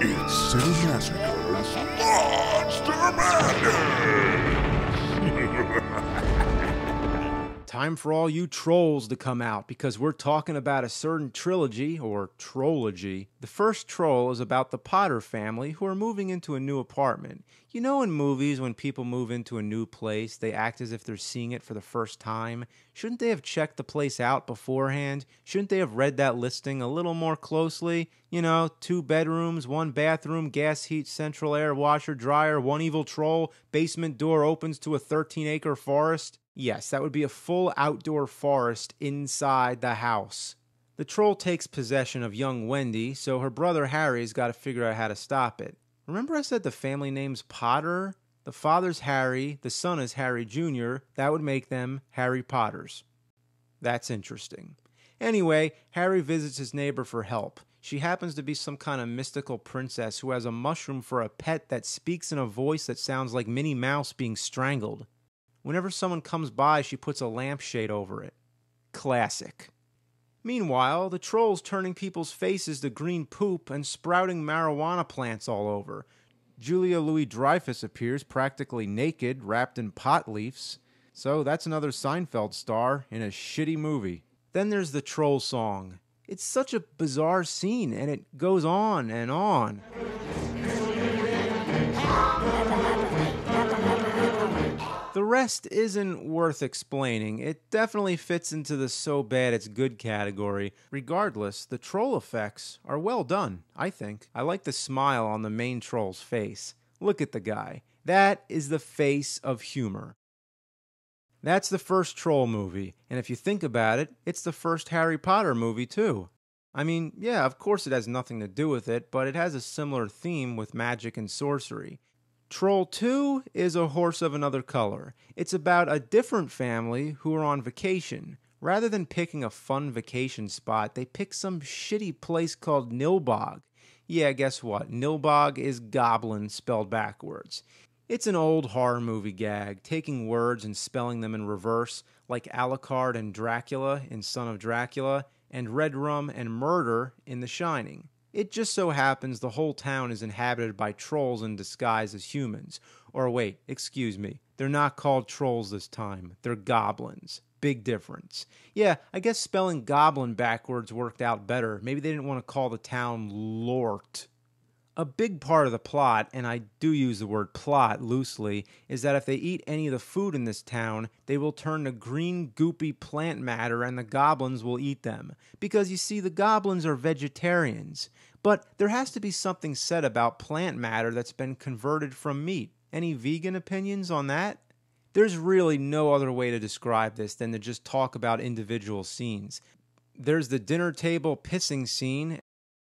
It's Cinemassacre's Monster Madness! Time for all you trolls to come out, because we're talking about a certain trilogy, or trology. The first troll is about the Potter family who are moving into a new apartment. You know, in movies, when people move into a new place, they act as if they're seeing it for the first time. Shouldn't they have checked the place out beforehand? Shouldn't they have read that listing a little more closely? You know, 2 bedrooms, 1 bathroom, gas heat, central air, washer, dryer, 1 evil troll, basement door opens to a 13-acre forest. Yes, that would be a full outdoor forest inside the house. The troll takes possession of young Wendy, so her brother Harry's got to figure out how to stop it. Remember I said the family name's Potter? The father's Harry, the son is Harry Jr., that would make them Harry Potters. That's interesting. Anyway, Harry visits his neighbor for help. She happens to be some kind of mystical princess who has a mushroom for a pet that speaks in a voice that sounds like Minnie Mouse being strangled. Whenever someone comes by, she puts a lampshade over it. Classic. Meanwhile, the troll's turning people's faces to green poop and sprouting marijuana plants all over. Julia Louis-Dreyfus appears practically naked, wrapped in pot leaves. So that's another Seinfeld star in a shitty movie. Then there's the troll song. It's such a bizarre scene, and it goes on and on. The rest isn't worth explaining. It definitely fits into the so bad it's good category. Regardless, the troll effects are well done, I think. I like the smile on the main troll's face. Look at the guy. That is the face of humor. That's the first troll movie, and if you think about it, it's the first Harry Potter movie too. I mean, yeah, of course it has nothing to do with it, but it has a similar theme with magic and sorcery. Troll 2 is A Horse of Another Color. It's about a different family who are on vacation. Rather than picking a fun vacation spot, they pick some shitty place called Nilbog. Yeah, guess what? Nilbog is goblin spelled backwards. It's an old horror movie gag, taking words and spelling them in reverse, like Alucard and Dracula in Son of Dracula, and Red Rum and Murder in The Shining. It just so happens the whole town is inhabited by trolls in disguise as humans. Or wait, excuse me, they're not called trolls this time, they're goblins. Big difference. Yeah, I guess spelling goblin backwards worked out better. Maybe they didn't want to call the town Lort. A big part of the plot, and I do use the word plot loosely, is that if they eat any of the food in this town, they will turn to green, goopy plant matter and the goblins will eat them. Because you see, the goblins are vegetarians. But there has to be something said about plant matter that's been converted from meat. Any vegan opinions on that? There's really no other way to describe this than to just talk about individual scenes. There's the dinner table pissing scene,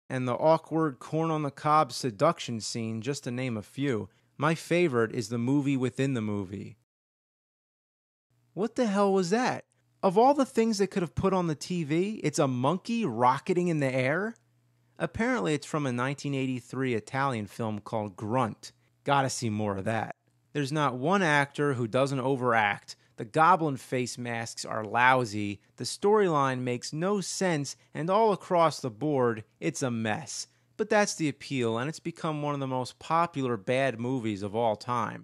and the awkward corn-on-the-cob seduction scene, just to name a few. My favorite is the movie within the movie. What the hell was that? Of all the things they could have put on the TV, it's a monkey rocketing in the air? Apparently it's from a 1983 Italian film called Grunt. Gotta see more of that. There's not one actor who doesn't overact. The goblin face masks are lousy, the storyline makes no sense, and all across the board, it's a mess. But that's the appeal, and it's become one of the most popular bad movies of all time.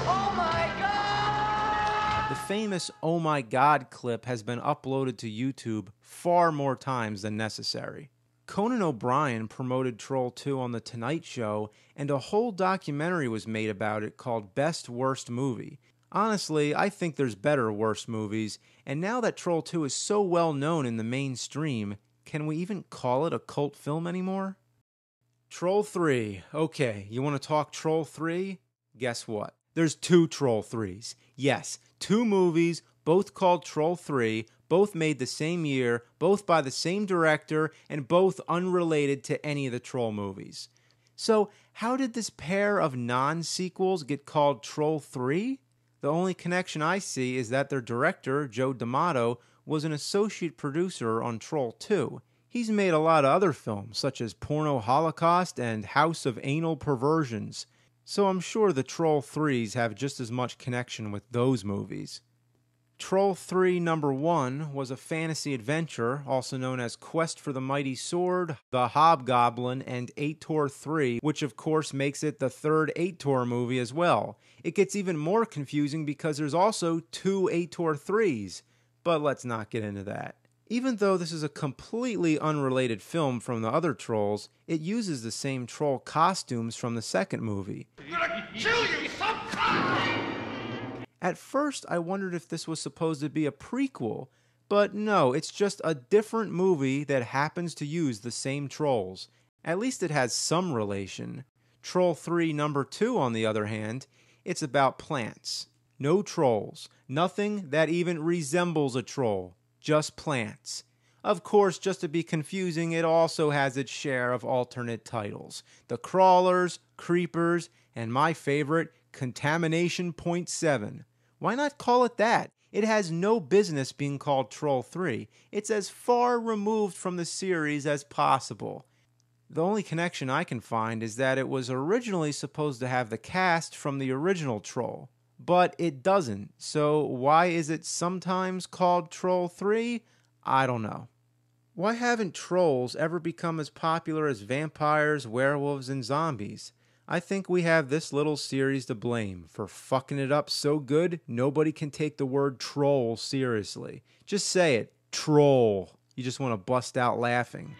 Oh my God! The famous Oh My God clip has been uploaded to YouTube far more times than necessary. Conan O'Brien promoted Troll 2 on The Tonight Show, and a whole documentary was made about it called Best Worst Movie. Honestly, I think there's better worse movies, and now that Troll 2 is so well known in the mainstream, can we even call it a cult film anymore? Troll 3. Okay, you want to talk Troll 3? Guess what? There's 2 Troll 3s. Yes, 2 movies, both called Troll 3, both made the same year, both by the same director, and both unrelated to any of the Troll movies. So, how did this pair of non-sequels get called Troll 3? The only connection I see is that their director, Joe D'Amato, was an associate producer on Troll 2. He's made a lot of other films, such as Porno Holocaust and House of Anal Perversions, so I'm sure the Troll 3s have just as much connection with those movies. Troll 3 number 1 was a fantasy adventure, also known as Quest for the Mighty Sword, The Hobgoblin, and 8-Tor 3, which of course makes it the third 8-Tor movie as well. It gets even more confusing because there's also 2 8-Tor 3s, but let's not get into that. Even though this is a completely unrelated film from the other Trolls, it uses the same troll costumes from the second movie. I'm gonna kill you sometime! At first, I wondered if this was supposed to be a prequel, but no, it's just a different movie that happens to use the same trolls. At least it has some relation. Troll 3 number 2, on the other hand, it's about plants. No trolls. Nothing that even resembles a troll. Just plants. Of course, just to be confusing, it also has its share of alternate titles. The Crawlers, Creepers, and my favorite, Contamination Point 7. Why not call it that? It has no business being called Troll 3. It's as far removed from the series as possible. The only connection I can find is that it was originally supposed to have the cast from the original Troll, but it doesn't. So why is it sometimes called Troll 3? I don't know. Why haven't trolls ever become as popular as vampires, werewolves, and zombies? I think we have this little series to blame for fucking it up so good nobody can take the word troll seriously. Just say it, troll. You just want to bust out laughing.